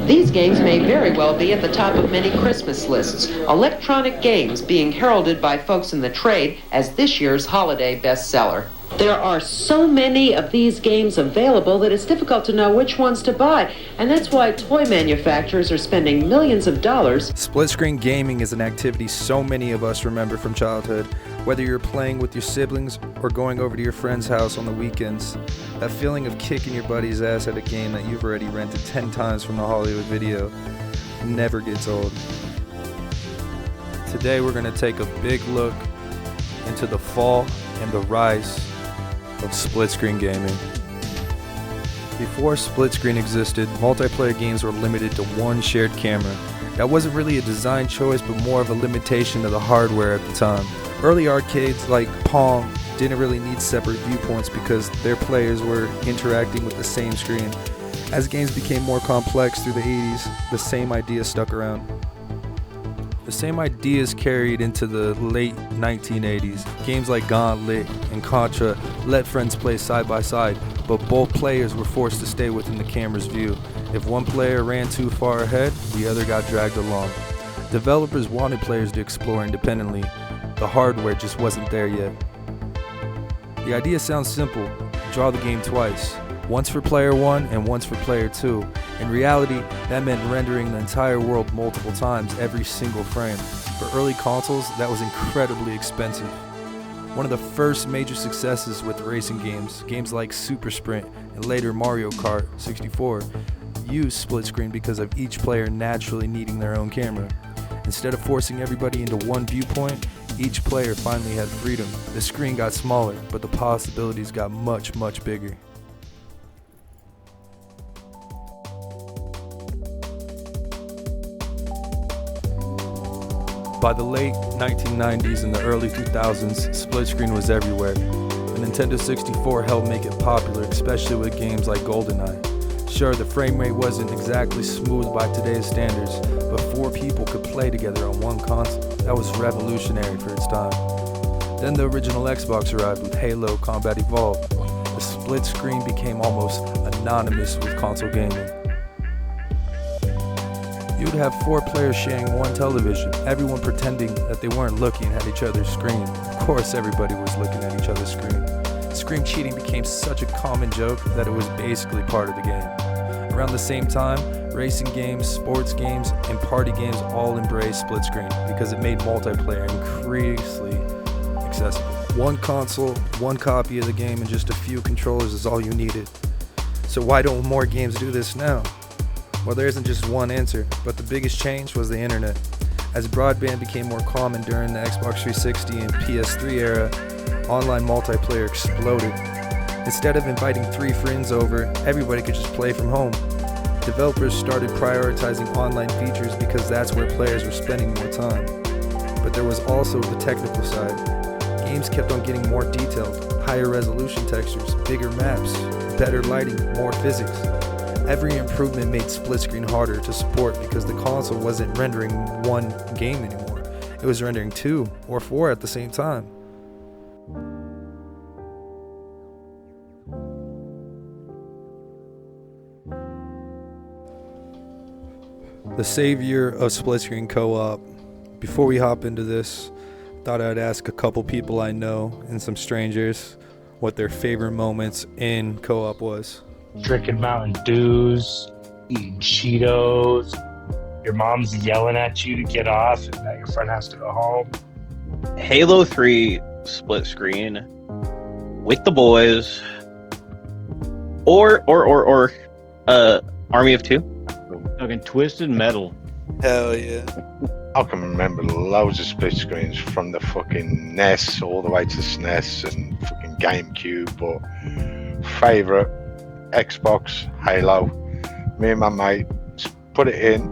These games may very well be at the top of many Christmas lists, electronic games being heralded by folks in the trade as this year's holiday bestseller. There are so many of these games available that it's difficult to know which ones to buy, and that's why toy manufacturers are spending millions of dollars. Split-screen gaming is an activity so many of us remember from childhood. Whether you're playing with your siblings or going over to your friend's house on the weekends, that feeling of kicking your buddy's ass at a game that you've already rented 10 times from the Hollywood video never gets old. Today we're going to take a big look into the fall and the rise of split-screen gaming. Before split-screen existed, multiplayer games were limited to one shared camera. That wasn't really a design choice, but more of a limitation of the hardware at the time. Early arcades like Pong didn't really need separate viewpoints because their players were interacting with the same screen. As games became more complex through the 80s, the same idea stuck around. The same ideas carried into the late 1980s. Games like Gauntlet and Contra let friends play side by side, but both players were forced to stay within the camera's view. If one player ran too far ahead, the other got dragged along. Developers wanted players to explore independently. The hardware just wasn't there yet. The idea sounds simple. Draw the game twice. Once for player 1 and once for player 2. In reality, that meant rendering the entire world multiple times every single frame. For early consoles, that was incredibly expensive. One of the first major successes with racing games like Super Sprint and later Mario Kart 64, used split screen because of each player naturally needing their own camera. Instead of forcing everybody into one viewpoint, each player finally had freedom. The screen got smaller, but the possibilities got much, much bigger. By the late 1990s and the early 2000s, split screen was everywhere. The Nintendo 64 helped make it popular, especially with games like GoldenEye. Sure, the frame rate wasn't exactly smooth by today's standards, but 4 people could play together on one console. That was revolutionary for its time. Then the original Xbox arrived with Halo Combat Evolved. The split screen became almost anonymous with console gaming. You would have 4 players sharing one television, everyone pretending that they weren't looking at each other's screen. Of course everybody was looking at each other's screen. Screen cheating became such a common joke that it was basically part of the game. Around the same time, racing games, sports games, and party games all embraced split screen because it made multiplayer increasingly accessible. One console, one copy of the game, and just a few controllers is all you needed. So why don't more games do this now? Well, there isn't just one answer, but the biggest change was the internet. As broadband became more common during the Xbox 360 and PS3 era, online multiplayer exploded. Instead of inviting 3 friends over, everybody could just play from home. Developers started prioritizing online features because that's where players were spending more time. But there was also the technical side. Games kept on getting more detailed, higher resolution textures, bigger maps, better lighting, more physics. Every improvement made split screen harder to support because the console wasn't rendering one game anymore. It was rendering 2 or 4 at the same time. The savior of split screen co-op. Before we hop into this, thought I'd ask a couple people I know and some strangers what their favorite moments in co-op was. Drinking Mountain Dews, eating Cheetos, your mom's yelling at you to get off and that your friend has to go home. Halo 3 split screen with the boys, or Army of Two. Fucking Twisted Metal. Hell yeah. I can remember loads of split screens from the fucking NES all the way to SNES and fucking GameCube, but favourite, Xbox, Halo. Me and my mate put it in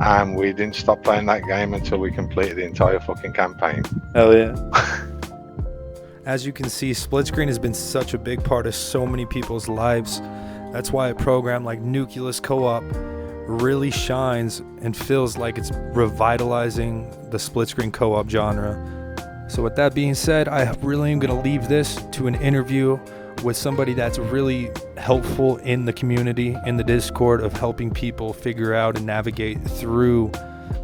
and we didn't stop playing that game until we completed the entire fucking campaign. Hell yeah. As you can see, split screen has been such a big part of so many people's lives. That's why a program like Nuculas Co-op really shines and feels like it's revitalizing the split screen co-op genre. So with that being said, I really am going to leave this to an interview with somebody that's really helpful in the community, in the Discord, of helping people figure out and navigate through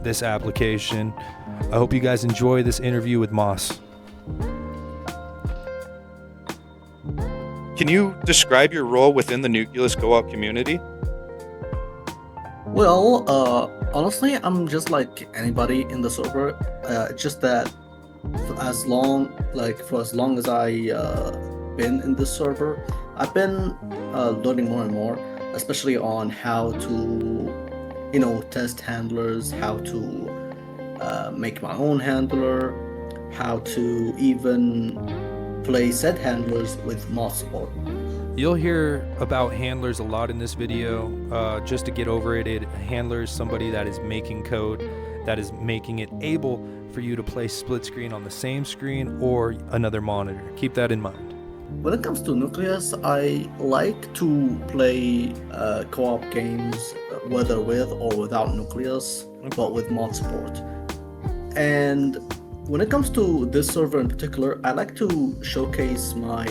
this application. I hope you guys enjoy this interview with Moss. Can you describe your role within the Nuculas co-op community? Well, honestly, I'm just like anybody in the server. Just that for as long as I been in this server, I've been learning more and more, especially on how to, test handlers, how to make my own handler, how to even play set handlers with mod support. You'll hear about handlers a lot in this video. Just to get over it, a handler is somebody that is making code that is making it able for you to play split screen on the same screen or another monitor. Keep that in mind. When it comes to Nucleus, I like to play co-op games, whether with or without Nucleus, but with mod support. And when it comes to this server in particular, I like to showcase my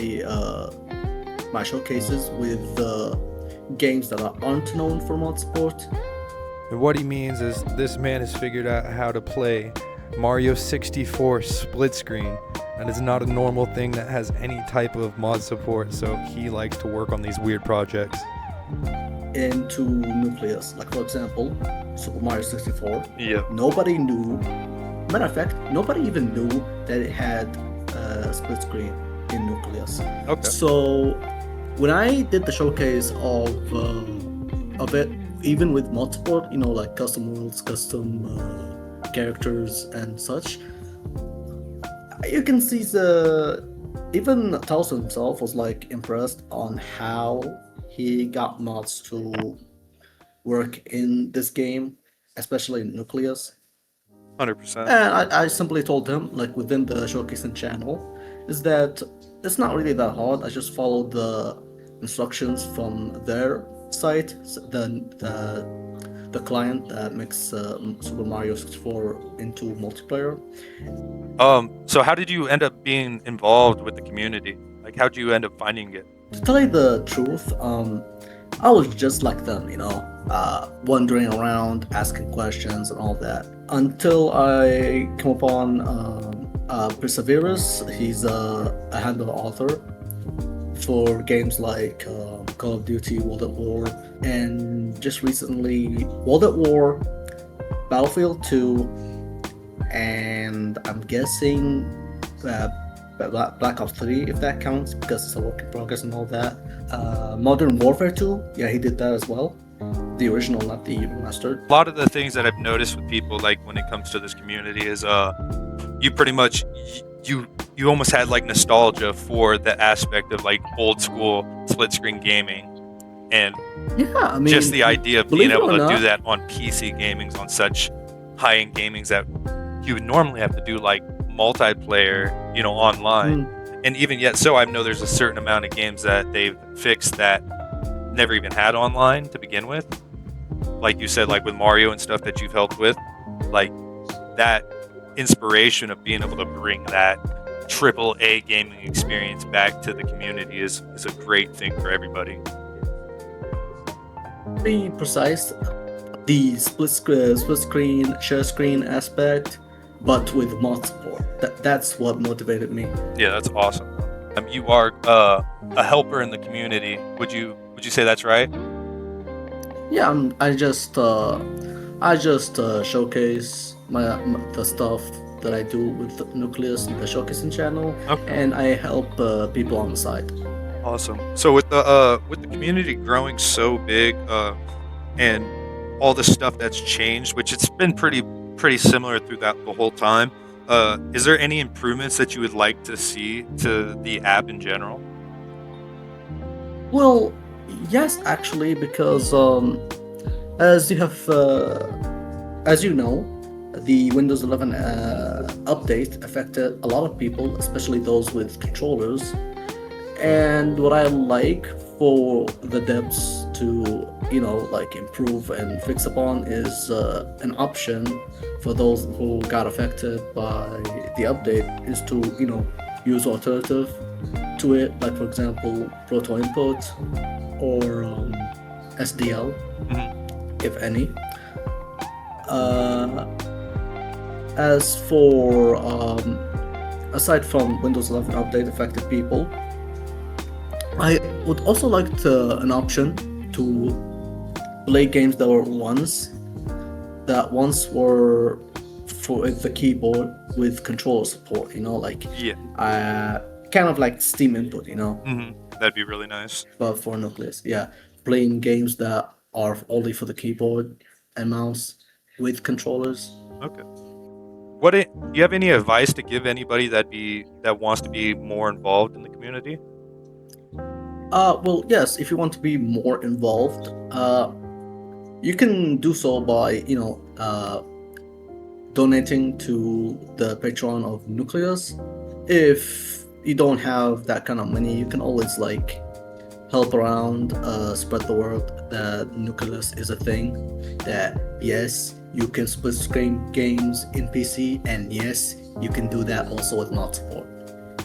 showcases with games that aren't known for mod support. And what he means is this man has figured out how to play Mario 64 split screen. That is not a normal thing that has any type of mod support, so he likes to work on these weird projects. Into Nucleus, like for example, Super Mario 64. Yeah. Nobody knew. Matter of fact, nobody even knew that it had split screen in Nucleus. Okay. So when I did the showcase of it, even with mod support, like custom worlds, custom characters and such, you can see even Taos himself was like impressed on how he got mods to work in this game, especially in Nucleus. 100%. And I simply told him, like within the showcasing channel, is that it's not really that hard. I just followed the instructions from their site, the client that makes Super Mario 64 into multiplayer. So how did you end up being involved with the community? Like, how'd you end up finding it? To tell you the truth, I was just like them, wandering around, asking questions and all that, until I come upon Perseverus. He's a handle author for games like Call of Duty, World at War, and just recently World at War, Battlefield 2, and I'm guessing Black Ops 3, if that counts, because it's a work in progress and all that. Modern Warfare 2, yeah, he did that as well. The original, not the remastered. A lot of the things that I've noticed with people, like when it comes to this community, is you pretty much you almost had like nostalgia for the aspect of like old school split screen gaming, and Yeah, I mean, just the idea of being believe it able or to do not- that on PC gamings, on such high-end gamings that you would normally have to do like multiplayer, online. And even yet so, I know there's a certain amount of games that they've fixed that never even had online to begin with. Like you said, like with Mario and stuff that you've helped with, like that inspiration of being able to bring that AAA gaming experience back to the community is a great thing for everybody. To be precise, the split screen, share screen aspect, but with mod support. That's what motivated me. Yeah, that's awesome. You are a helper in the community. Would you say that's right? Yeah, I just showcase the stuff that I do with the Nucleus, the showcasing channel, Okay. and I help people on the side. Awesome. So with the community growing so big, and all the stuff that's changed, which it's been pretty similar through the whole time, is there any improvements that you would like to see to the app in general? Well, yes, actually, because as you know, the Windows 11 update affected a lot of people, especially those with controllers. And what I like for the devs to, improve and fix upon is an option for those who got affected by the update is to, use alternative to it, like for example, proto input or SDL, if any. As for aside from Windows 11 update affected people, I would also like an option to play games that once were for the keyboard with controller support, like kind of like Steam input, That'd be really nice. but for Nucleus, yeah, playing games that are only for the keyboard and mouse with controllers. Okay. Do you have any advice to give anybody that wants to be more involved in the community? Well, yes, if you want to be more involved, you can do so by, donating to the Patreon of Nucleus. If you don't have that kind of money, you can always help around, spread the word that Nucleus is a thing, that yes, you can split screen games in PC, and yes, you can do that also with mod support.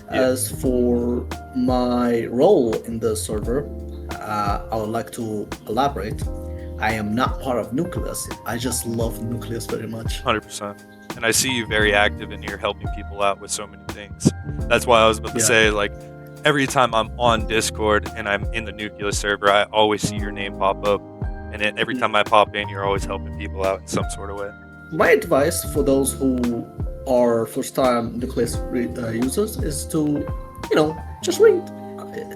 As for my role in the server, I would like to elaborate. I am not part of Nucleus. I just love Nucleus very much. 100%. And I see you very active in here helping people out with so many things. That's why I was about to say, every time I'm on Discord and I'm in the Nuculas server, I always see your name pop up. And then every time I pop in, you're always helping people out in some sort of way. My advice for those who are first-time Nucleus users is to, just read.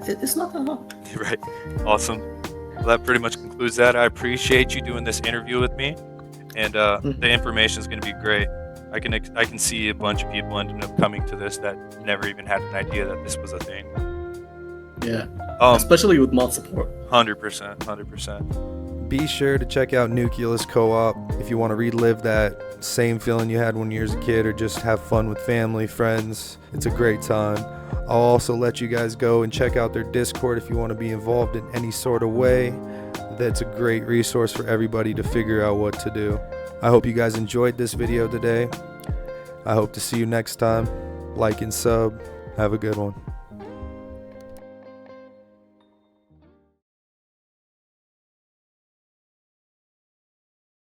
It's not that hard. Right. Awesome. Well, that pretty much concludes that. I appreciate you doing this interview with me, and the information is going to be great. I can see a bunch of people ending up coming to this that never even had an idea that this was a thing. Yeah. Especially with mod support. 100%. Be sure to check out Nuculas Co-op if you want to relive that same feeling you had when you were a kid, or just have fun with family, friends. It's a great time. I'll also let you guys go and check out their Discord if you want to be involved in any sort of way. That's a great resource for everybody to figure out what to do. I hope you guys enjoyed this video today. I hope to see you next time. Like and sub. Have a good one.